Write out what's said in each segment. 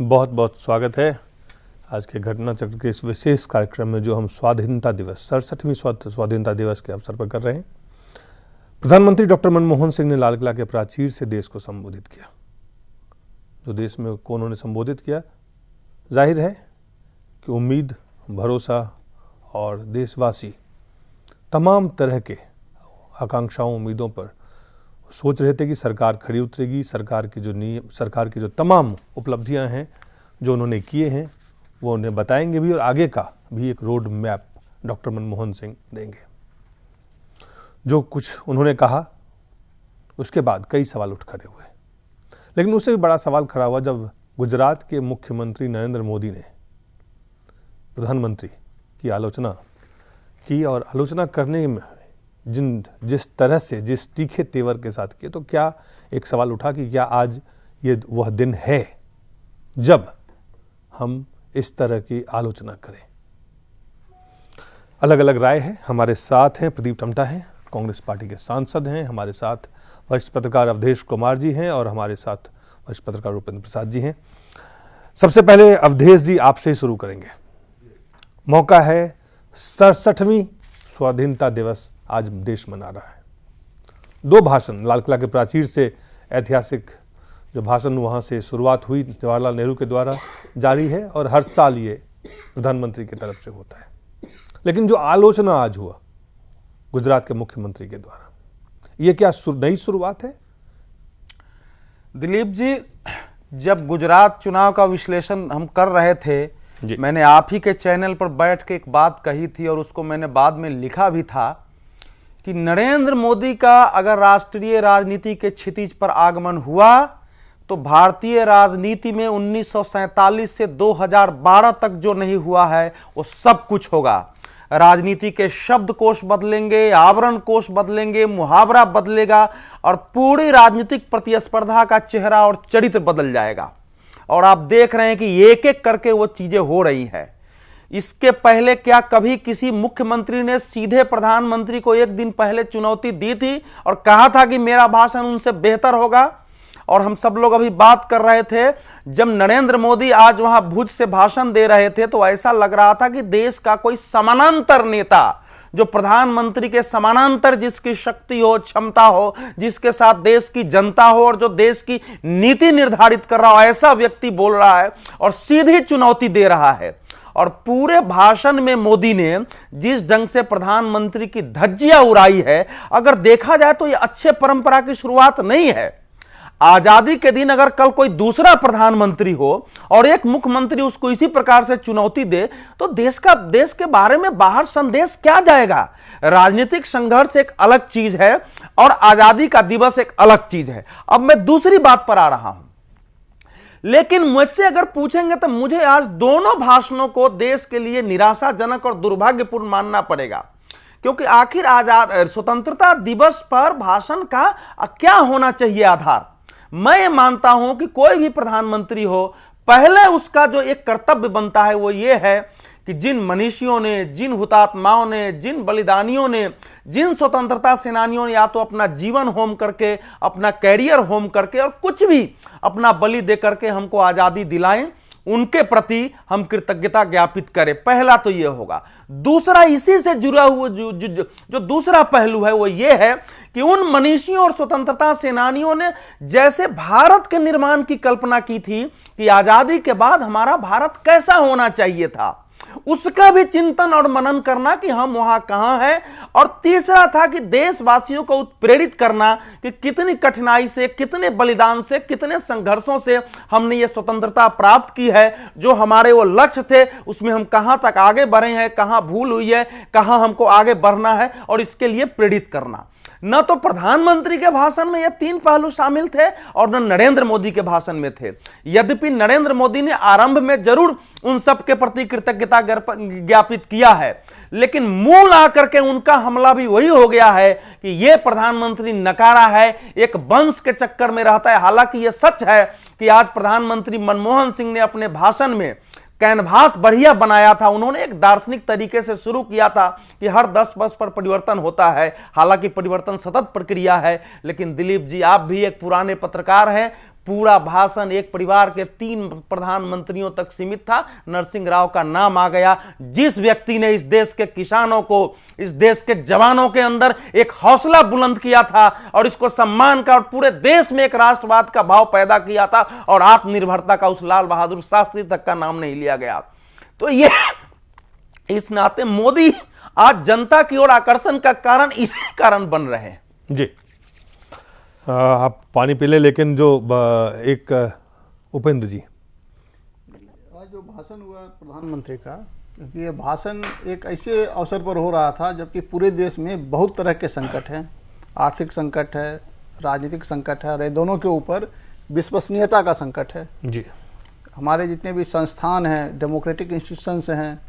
बहुत बहुत स्वागत है आज के घटना चक्र के इस विशेष कार्यक्रम में जो हम स्वाधीनता दिवस 67वीं स्वाधीनता दिवस के अवसर पर कर रहे हैं। प्रधानमंत्री डॉक्टर मनमोहन सिंह ने लाल किला के प्राचीर से देश को संबोधित किया। जो देश में को उन्होंने संबोधित किया, जाहिर है कि उम्मीद, भरोसा और देशवासी तमाम तरह के आकांक्षाओं, उम्मीदों पर सोच रहे थे कि सरकार खड़ी उतरेगी। सरकार की जो तमाम उपलब्धियां हैं, जो उन्होंने किए हैं, वो उन्हें बताएंगे भी और आगे का भी एक road map doctor Manmohan Singh देंगे। जो कुछ उन्होंने कहा उसके बाद कई सवाल उठ खड़े हुए, लेकिन उससे भी बड़ा सवाल खड़ा हुआ जब गुजरात के मुख्यमंत्री नरेंद्र मोदी ने प्रधानमंत्री की आलोचना की और आलोचना करने में जिस तरह से, जिस तीखे तेवर के साथ किए, तो क्या एक सवाल उठा कि क्या आज ये वह दिन है जब हम इस तरह की आलोचना करें। अलग अलग राय है। हमारे साथ हैं प्रदीप टमटा हैं, कांग्रेस पार्टी के सांसद हैं, हमारे साथ वरिष्ठ पत्रकार अवधेश कुमार जी हैं और हमारे साथ वरिष्ठ पत्रकार उपेंद्र प्रसाद जी हैं। सबसे पहले अवधेश जी, आपसे ही शुरू करेंगे। मौका है 67वीं स्वाधीनता दिवस आज देश मना रहा है। 2 भाषण लाल किला के प्राचीर से, ऐतिहासिक जो भाषण वहां से शुरुआत हुई जवाहरलाल नेहरू के द्वारा, जारी है और हर साल ये प्रधानमंत्री की तरफ से होता है। लेकिन जो आलोचना आज हुआ गुजरात के मुख्यमंत्री के द्वारा, ये क्या नई शुरुआत है? दिलीप जी, जब गुजरात चुनाव का विश्लेषण हम कर रहे थे, मैंने आप ही के चैनल पर बैठ के एक बात कही थी और उसको मैंने बाद में लिखा भी था कि नरेंद्र मोदी का अगर राष्ट्रीय राजनीति के क्षितिज पर आगमन हुआ तो भारतीय राजनीति में 1947 से 2012 तक जो नहीं हुआ है वो सब कुछ होगा। राजनीति के शब्दकोश बदलेंगे, आवरण कोश बदलेंगे, मुहावरा बदलेगा और पूरी राजनीतिक प्रतिस्पर्धा का चेहरा और चरित्र बदल जाएगा। और आप देख रहे हैं कि एक एक करके वो चीजें हो रही है। इसके पहले क्या कभी किसी मुख्यमंत्री ने सीधे प्रधानमंत्री को एक दिन पहले चुनौती दी थी और कहा था कि मेरा भाषण उनसे बेहतर होगा? और हम सब लोग अभी बात कर रहे थे, जब नरेंद्र मोदी आज वहां भुज से भाषण दे रहे थे तो ऐसा लग रहा था कि देश का कोई समानांतर नेता, जो प्रधानमंत्री के समानांतर जिसकी शक्ति हो, क्षमता हो, जिसके साथ देश की जनता हो और जो देश की नीति निर्धारित कर रहा हो, ऐसा व्यक्ति बोल रहा है और सीधी चुनौती दे रहा है। और पूरे भाषण में मोदी ने जिस ढंग से प्रधानमंत्री की धज्जियां उड़ाई है, अगर देखा जाए तो यह अच्छे परंपरा की शुरुआत नहीं है। आजादी के दिन अगर कल कोई दूसरा प्रधानमंत्री हो और एक मुख्यमंत्री उसको इसी प्रकार से चुनौती दे तो देश के बारे में बाहर संदेश क्या जाएगा? राजनीतिक संघर्ष एक अलग चीज है और आजादी का दिवस एक अलग चीज है। अब मैं दूसरी बात पर आ रहा हूं, लेकिन मुझसे अगर पूछेंगे तो मुझे आज दोनों भाषणों को देश के लिए निराशाजनक और दुर्भाग्यपूर्ण मानना पड़ेगा, क्योंकि आखिर स्वतंत्रता दिवस पर भाषण का क्या होना चाहिए आधार? मैं ये मानता हूं कि कोई भी प्रधानमंत्री हो, पहले उसका जो एक कर्तव्य बनता है वो ये है कि जिन मनीषियों ने, जिन हुतात्माओं ने, जिन बलिदानियों ने, जिन स्वतंत्रता सेनानियों ने या तो अपना जीवन होम करके, अपना कैरियर होम करके और कुछ भी अपना बलि दे करके हमको आजादी दिलाएं, उनके प्रति हम कृतज्ञता ज्ञापित करें। पहला तो यह होगा। दूसरा, इसी से जुड़ा हुआ जो दूसरा पहलू है वो ये है कि उन मनीषियों और स्वतंत्रता सेनानियों ने जैसे भारत के निर्माण की कल्पना की थी कि आजादी के बाद हमारा भारत कैसा होना चाहिए था, उसका भी चिंतन और मनन करना कि हम वहां कहां हैं। और तीसरा था कि देशवासियों को उत्प्रेरित करना कि कितनी कठिनाई से, कितने बलिदान से, कितने संघर्षों से हमने ये स्वतंत्रता प्राप्त की है। जो हमारे वो लक्ष्य थे उसमें हम कहां तक आगे बढ़े हैं, कहां भूल हुई है, कहां हमको आगे बढ़ना है, और इसके लिए प्रेरित करना। न तो प्रधानमंत्री के भाषण में ये 3 पहलू शामिल थे और न नरेंद्र मोदी के भाषण में थे। यद्यपि नरेंद्र मोदी ने आरंभ में जरूर उन सब के प्रति कृतज्ञता ज्ञापित किया है, लेकिन मूल आकर के उनका हमला भी वही हो गया है कि ये प्रधानमंत्री नकारा है, एक वंश के चक्कर में रहता है। हालांकि यह सच है कि आज प्रधानमंत्री मनमोहन सिंह ने अपने भाषण में कैनवास बढ़िया बनाया था। उन्होंने एक दार्शनिक तरीके से शुरू किया था कि हर 10 वर्ष पर परिवर्तन होता है। हालांकि परिवर्तन सतत प्रक्रिया है, लेकिन दिलीप जी, आप भी एक पुराने पत्रकार हैं। पूरा भाषण एक परिवार के 3 प्रधानमंत्रियों तक सीमित था। नरसिंह राव का नाम आ गया। जिस व्यक्ति ने इस देश के किसानों को, इस देश के जवानों के अंदर एक हौसला बुलंद किया था और इसको सम्मान का और पूरे देश में एक राष्ट्रवाद का भाव पैदा किया था और आत्मनिर्भरता का, उस लाल बहादुर शास्त्री तक का नाम नहीं लिया गया। तो ये इस नाते मोदी आज जनता की ओर आकर्षण का कारण इसी कारण बन रहे हैं। जी, आप पानी पी ले, लेकिन जो एक उपेंद्र जी, आज जो भाषण हुआ प्रधानमंत्री का, क्योंकि ये भाषण एक ऐसे अवसर पर हो रहा था जबकि पूरे देश में बहुत तरह के संकट हैं, आर्थिक संकट है, राजनीतिक संकट है और ये दोनों के ऊपर विश्वसनीयता का संकट है। जी, हमारे जितने भी संस्थान हैं, डेमोक्रेटिक इंस्टीट्यूशंस हैं,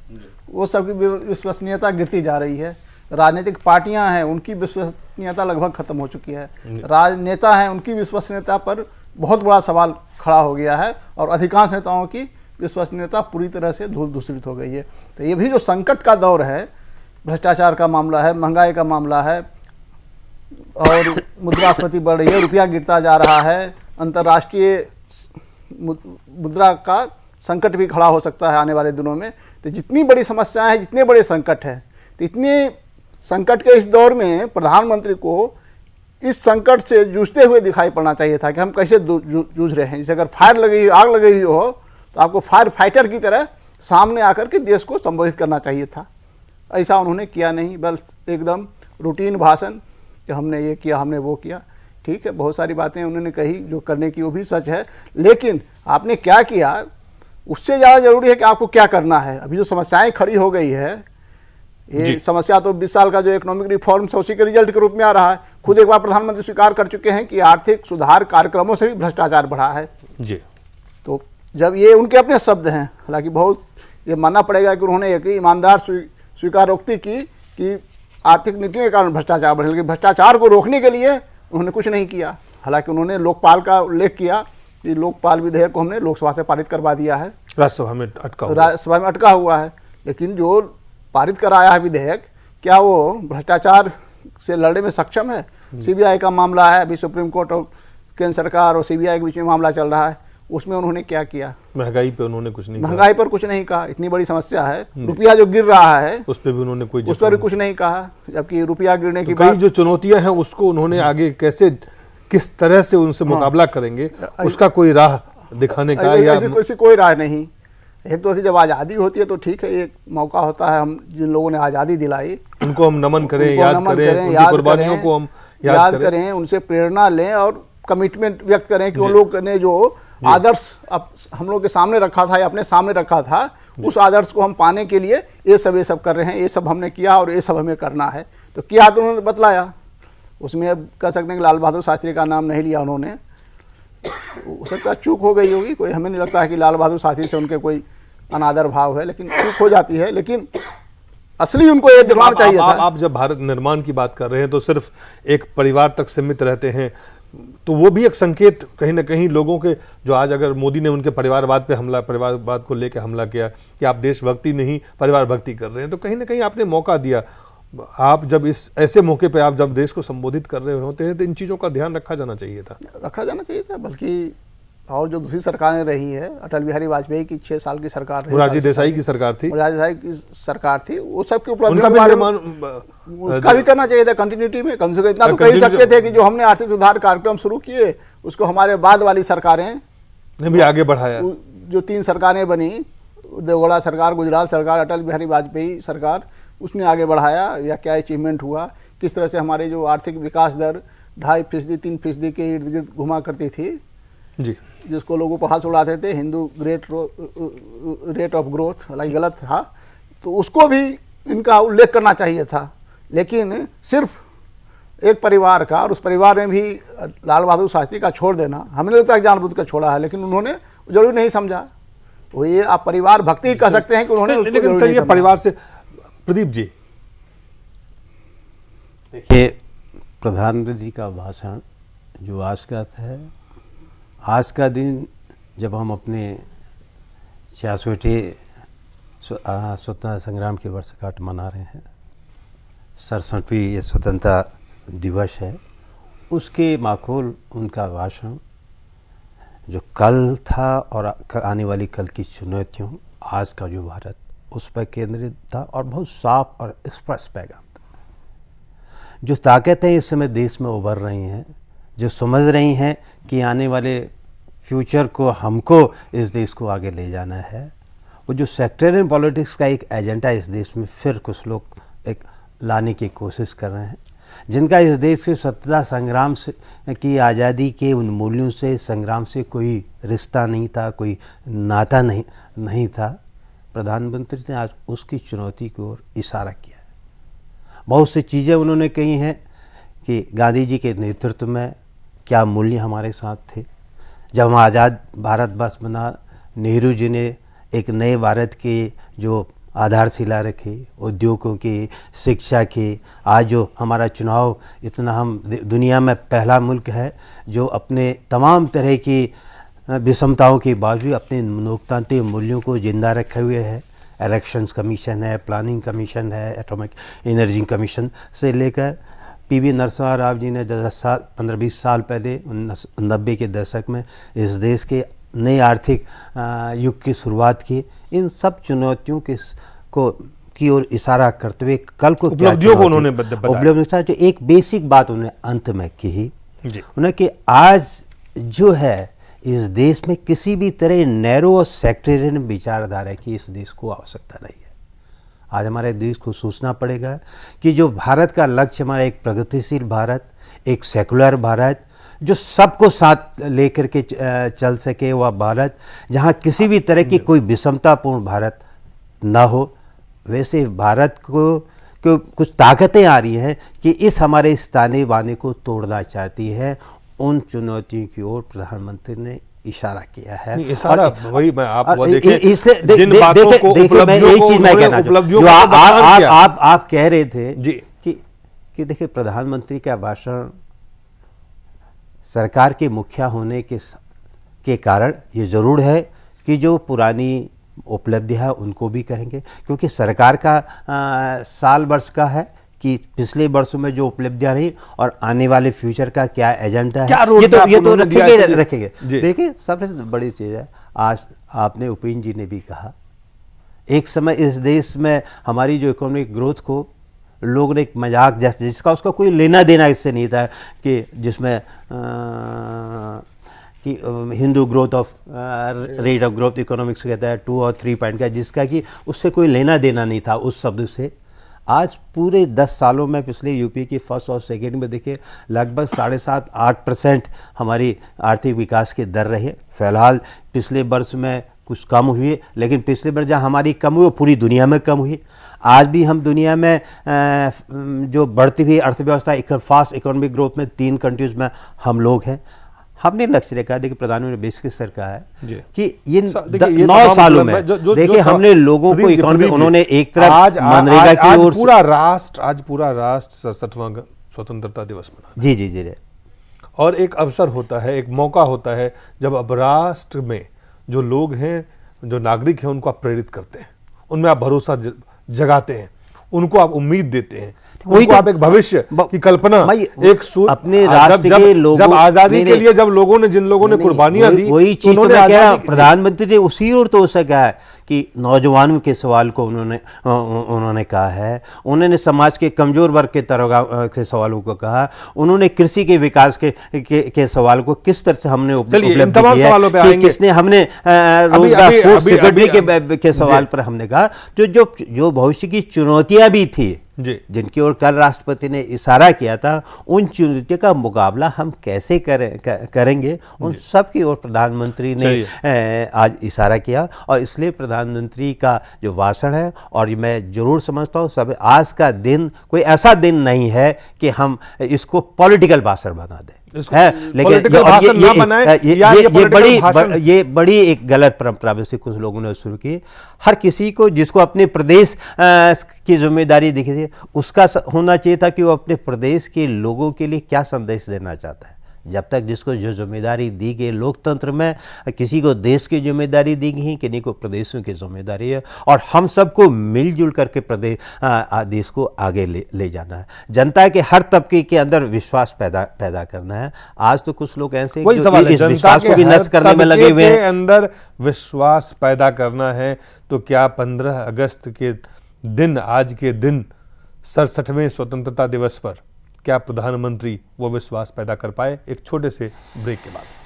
वो सबकी विश्वसनीयता गिरती जा रही है। राजनीतिक पार्टियां हैं, उनकी विश्वसनीयता लगभग खत्म हो चुकी है। राजनेता हैं, उनकी विश्वसनीयता पर बहुत बड़ा सवाल खड़ा हो गया है और अधिकांश नेताओं की विश्वसनीयता पूरी तरह से धूल दूषित हो गई है। तो ये भी जो संकट का दौर है, भ्रष्टाचार का मामला है, महंगाई का मामला है और मुद्रास्फीति बढ़ रही है, रुपया गिरता जा रहा है, अंतर्राष्ट्रीय मुद्रा का संकट भी खड़ा हो सकता है आने वाले दिनों में। तो जितनी बड़ी समस्याएं हैं, जितने बड़े संकट हैं, तो इतने संकट के इस दौर में प्रधानमंत्री को इस संकट से जूझते हुए दिखाई पड़ना चाहिए था कि हम कैसे जूझ रहे हैं। जैसे अगर फायर लगी, आग लगी हुई हो तो आपको फायर फाइटर की तरह सामने आकर के देश को संबोधित करना चाहिए था। ऐसा उन्होंने किया नहीं, बस एकदम रूटीन भाषण कि हमने ये किया, हमने वो किया। ठीक है, बहुत सारी बातें उन्होंने कही जो करने की, वो भी सच है, लेकिन आपने क्या किया उससे ज़्यादा जरूरी है कि आपको क्या करना है। अभी जो समस्याएं खड़ी हो गई है, ये समस्या तो 20 साल का जो इकोनॉमिक रिफॉर्म है उसी के रिजल्ट के रूप में आ रहा है। खुद एक बार प्रधानमंत्री स्वीकार कर चुके हैं कि आर्थिक सुधार कार्यक्रमों से भी भ्रष्टाचार बढ़ा है। जी, तो जब ये उनके अपने शब्द हैं, हालांकि बहुत ये मानना पड़ेगा कि उन्होंने एक ईमानदार स्वीकारोक्ति की कि आर्थिक नीतियों के कारण भ्रष्टाचार बढ़े, लेकिन भ्रष्टाचार को रोकने के लिए उन्होंने कुछ नहीं किया। हालांकि उन्होंने लोकपाल का उल्लेख किया कि लोकपाल विधेयक को हमने लोकसभा से पारित करवा दिया है, राज्यसभा में अटका हुआ है, लेकिन जो पारित कराया है विधेयक, क्या वो भ्रष्टाचार से लड़ने में सक्षम है? सीबीआई का मामला है, अभी सुप्रीम कोर्ट और केंद्र सरकार और सीबीआई के बीच में मामला चल रहा है, उसमें उन्होंने क्या किया? महंगाई पे उन्होंने कुछ नहीं, महंगाई पर कुछ नहीं कहा। इतनी बड़ी समस्या है, रुपया जो गिर रहा है उस पर भी उन्होंने उस पर भी कुछ नहीं कहा, जबकि रुपया गिरने की बात, जो चुनौतियां हैं उसको उन्होंने आगे कैसे, किस तरह से उनसे मुकाबला करेंगे, उसका कोई राह दिखाने का या कोई राह नहीं। एक तो कि जब आज़ादी होती है तो ठीक है, एक मौका होता है, हम जिन लोगों ने आज़ादी दिलाई उनको हम नमन करें, याद करें, कुर्बानियों को हम याद करें, उनसे प्रेरणा लें और कमिटमेंट व्यक्त करें कि वो लोग ने जो आदर्श हम लोग के सामने रखा था या अपने सामने रखा था, उस आदर्श को हम पाने के लिए ये सब कर रहे हैं, ये सब हमने किया और ये सब हमें करना है। तो किया तो उन्होंने बतलाया, उसमें अब कह सकते हैं कि लाल बहादुर शास्त्री का नाम नहीं लिया उन्होंने, हो सकता है चूक हो गई होगी, कोई हमें नहीं लगता है कि लाल बहादुर शास्त्री से उनके कोई अनादर भाव है, लेकिन चूक हो जाती है। लेकिन असली उनको ये दिखाना चाहिए था। आप जब भारत निर्माण की बात कर रहे हैं तो सिर्फ एक परिवार तक सीमित रहते हैं, तो वो भी एक संकेत कहीं ना कहीं लोगों के, जो आज अगर मोदी ने उनके परिवारवाद पे हमला, परिवारवाद को लेकर हमला किया कि आप देशभक्ति नहीं परिवार भक्ति कर रहे हैं, तो कहीं ना कहीं आपने मौका दिया। आप जब इस ऐसे मौके पे आप जब देश को संबोधित कर रहे होते हैं तो इन चीज़ों का ध्यान रखा जाना चाहिए था। बल्कि और जो दूसरी सरकारें रही है, अटल बिहारी वाजपेयी की 6 साल की सरकार रही, मोरारजी देसाई की सरकार थी, वो सबके उपलब्धियों के बारे में उसका भी करना चाहिए था कंटिन्यूटी में। कम से कम इतना तो कह सकते थे कि जो हमने आर्थिक सुधार कार्यक्रम शुरू किए उसको हमारे बाद वाली सरकारें ने भी आगे बढ़ाया। जो 3 सरकारें बनी, देवगौड़ा सरकार, गुजरात सरकार, अटल बिहारी वाजपेयी सरकार, उसने आगे बढ़ाया या क्या अचीवमेंट हुआ, किस तरह से हमारे जो आर्थिक विकास दर 2.5%, 3% के इर्द गिर्द घुमा करती थी जी, जिसको लोग उपहास उड़ाते थे, हिंदू रेट ऑफ ग्रोथ, हालांकि गलत था, तो उसको भी इनका उल्लेख करना चाहिए था। लेकिन सिर्फ एक परिवार का, और उस परिवार में भी लाल बहादुर शास्त्री का छोड़ देना, हमें लगता है जानबूझ कर छोड़ा है, लेकिन उन्होंने जरूरी नहीं समझा। तो ये आप परिवार भक्ति कह सकते हैं कि उन्होंने, लेकिन चलिए परिवार से प्रदीप जी, देखिए प्रधानमंत्री जी का भाषण जो आज का है, आज का दिन जब हम अपने 66वें स्वतंत्रता संग्राम की वर्षगांठ मना रहे हैं, 67वीं ये स्वतंत्रता दिवस है, उसके माकूल उनका भाषण जो कल था और आने वाली कल की चुनौतियों, आज का जो भारत उस पर केंद्रित था और बहुत साफ और स्पष्ट पैगाम था। जो ताकतें इस समय देश में उभर रही हैं, जो समझ रही हैं कि आने वाले फ्यूचर को हमको इस देश को आगे ले जाना है, वो जो सेक्टरियल पॉलिटिक्स का एक एजेंडा इस देश में फिर कुछ लोग एक लाने की कोशिश कर रहे हैं, जिनका इस देश के स्वतंत्रता संग्राम से की आज़ादी के उन मूल्यों से, संग्राम से कोई रिश्ता नहीं था, कोई नाता नहीं था। प्रधानमंत्री ने आज उसकी चुनौती की ओर इशारा किया है। बहुत सी चीज़ें उन्होंने कही हैं कि गांधी जी के नेतृत्व में क्या मूल्य हमारे साथ थे। जब हम आज़ाद भारतवर्ष बना, नेहरू जी ने एक नए भारत के जो आधारशिला रखी, उद्योगों की, शिक्षा की, आज जो हमारा चुनाव इतना, हम दुनिया में पहला मुल्क है जो अपने तमाम तरह की विषमताओं के बावजूद अपने लोकतांत्रिक मूल्यों को जिंदा रखे हुए है। इलेक्शंस कमीशन है, प्लानिंग कमीशन है, एटॉमिक एनर्जी कमीशन से लेकर पीवी नरसिम्हा राव जी ने 15-20 साल पहले 90 के दशक में इस देश के नए आर्थिक युग की शुरुआत की। इन सब चुनौतियों की ओर इशारा करते हुए कल को उपलब्धियों को उन्होंने बताया। जो एक बेसिक बात उन्होंने अंत में कही, उन्होंने कि आज जो है इस देश में किसी भी तरह नैरो और सेक्टेरियन विचारधारा की इस देश को आवश्यकता नहीं है। आज हमारे देश को सोचना पड़ेगा कि जो भारत का लक्ष्य, हमारा एक प्रगतिशील भारत, एक सेकुलर भारत जो सबको साथ लेकर के चल सके, वह भारत जहाँ किसी भी तरह की कोई विषमतापूर्ण भारत ना हो। वैसे भारत को कुछ ताकतें आ रही हैं कि इस हमारे ताने बाने को तोड़ना चाहती है। उन चुनौतियों की ओर प्रधानमंत्री ने इशारा किया है। इशारा वही मैं आप इसलिए देखिए मैं यही चीज मैं कहना जो आप कह रहे थे जी कि देखिए प्रधानमंत्री का भाषण सरकार के मुखिया होने के कारण ये जरूर है कि जो पुरानी उपलब्धियां उनको भी करेंगे, क्योंकि सरकार का साल वर्ष का है कि पिछले वर्षों में जो उपलब्धियां रही और आने वाले फ्यूचर का क्या एजेंडा है, ये तो रखेंगे। देखिए सबसे बड़ी चीज है, आज आपने उपेंद्र जी ने भी कहा, एक समय इस देश में हमारी जो इकोनॉमिक ग्रोथ को लोग ने एक मजाक जैसे, जिसका उसका कोई लेना देना इससे नहीं था, कि जिसमें कि Hindu growth of rate of growth economics कहता है 2 और 3 पॉइंट का, जिसका कि उससे कोई लेना देना नहीं था उस शब्द से। आज पूरे 10 सालों में पिछले यूपी की फर्स्ट और सेकेंड में देखिए लगभग 7.5-8% हमारी आर्थिक विकास की दर रही। फिलहाल पिछले वर्ष में कुछ कम हुई, लेकिन पिछले वर्ष जहाँ हमारी कम हुई वो पूरी दुनिया में कम हुई। आज भी हम दुनिया में जो बढ़ती हुई अर्थव्यवस्था, फास्ट इकोनॉमिक ग्रोथ में 3 कंट्रीज में हम लोग हैं। हमने लक्ष्य रखा, देखिए प्रधानमंत्री बेसिक सरकार है कि ये 9 सालों में देखिए हमने लोगों को इकोनॉमी, उन्होंने एक तरफ मनरेगा की ओर आज पूरा राष्ट्र 67वां स्वतंत्रता दिवस मना। जी जी जी। और एक अवसर होता है, एक मौका होता है जब अब राष्ट्र में जो लोग हैं, जो नागरिक हैं, उनको आप प्रेरित करते हैं, उनमें आप भरोसा जगाते हैं, उनको आप उम्मीद देते हैं, उनको आप एक भविष्य की कल्पना, एक अपने राष्ट्र के लोगों, जब आजादी के लिए जिन लोगों ने कुर्बानियां दी, वही चीज तो मैं कह रहा हूं, प्रधानमंत्री ने उसी ओर तो उससे कहा है कि नौजवानों के सवाल को उन्होंने कहा है, उन्होंने समाज के कमजोर वर्ग के सवालों को कहा, उन्होंने कृषि के विकास के सवाल को किस तरह से हमने उपलब्धि की है, किसने हमने रोजगार के सवाल पर हमने कहा, जो भविष्य की चुनौतियां भी थी जिनकी ओर कल राष्ट्रपति ने इशारा किया था, उन चुनौतियों का मुकाबला हम कैसे करेंगे, उन सब की ओर प्रधानमंत्री ने आज इशारा किया। और इसलिए प्रधानमंत्री का जो भाषण है, और मैं जरूर समझता हूँ सब, आज का दिन कोई ऐसा दिन नहीं है कि हम इसको पॉलिटिकल भाषण बना दें, है, लेकिन ये बड़ी एक गलत परंपरा वैसे कुछ लोगों ने शुरू की। हर किसी को जिसको अपने प्रदेश की जिम्मेदारी दिखी थी, उसका होना चाहिए था कि वो अपने प्रदेश के लोगों के लिए क्या संदेश देना चाहता है, जब तक जिसको जो जिम्मेदारी दी गई, लोकतंत्र में किसी को देश की जिम्मेदारी दी गई, किसी को प्रदेशों की जिम्मेदारी है, और हम सबको मिलजुल करके देश को आगे ले जाना है। जनता के हर तबके के अंदर विश्वास पैदा करना है। आज तो कुछ लोग ऐसे वही सवाल है, इस विश्वास को भी नष्ट करने में लगे हुए हैं। अंदर विश्वास पैदा करना है तो क्या 15 अगस्त के दिन, आज के दिन 67वें स्वतंत्रता दिवस पर क्या प्रधानमंत्री वो विश्वास पैदा कर पाए? एक छोटे से ब्रेक के बाद।